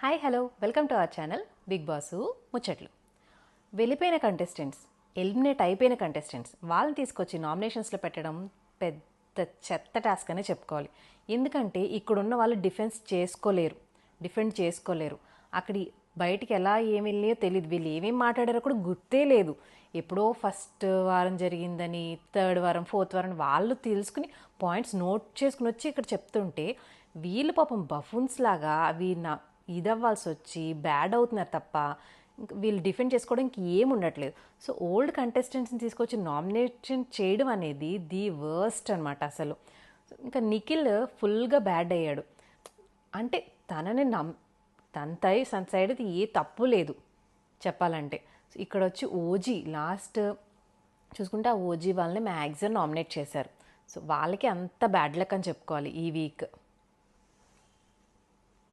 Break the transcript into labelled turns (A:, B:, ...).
A: Hi hello welcome to our channel Bigg Boss ముచ్చట్లు. వెళ్ళిపోయిన contestants, eliminate అయిపోయిన contestants వాళ్ళని తీసుకొచ్చి నామినేషన్స్లో పెట్టడం పెద్ద చెత్త టాస్క్ అనే చెప్పుకోవాలి. ఎందుకంటే ఇక్కడున్న వాళ్ళు డిఫెండ్ చేసుకోలేరు. అక్కడి బయటికి ఎలా ఏమి వెళ్ళినాయో తెలియదు. వీళ్ళు ఏమేమి మాట్లాడారో కూడా గుర్తే లేదు. ఎప్పుడో ఫస్ట్ వారం జరిగిందని, థర్డ్ వారం, ఫోర్త్ వారం వాళ్ళు తెలుసుకుని పాయింట్స్ నోట్ చేసుకుని వచ్చి ఇక్కడ చెప్తుంటే వీళ్ళు పాపం బఫూన్స్ లాగా అవి ఇదవ్వాల్సి వచ్చి బ్యాడ్ అవుతున్నారు తప్ప వీళ్ళు డిఫెండ్ చేసుకోవడానికి ఏం ఉండట్లేదు. సో ఓల్డ్ కంటెస్టెంట్స్ని తీసుకొచ్చి నామినేషన్ చేయడం అనేది ది వర్స్ట్ అనమాట అసలు. ఇంకా నిఖిల్ ఫుల్గా బ్యాడ్ అయ్యాడు. అంటే తనని తన సైడ్ ఏ తప్పు లేదు చెప్పాలంటే. ఇక్కడ వచ్చి ఓజీ లాస్ట్ చూసుకుంటే ఆ ఓజీ వాళ్ళని మ్యాక్సిమం నామినేట్ చేశారు. సో వాళ్ళకి అంత బ్యాడ్ లక్ అని చెప్పుకోవాలి ఈ వీక్.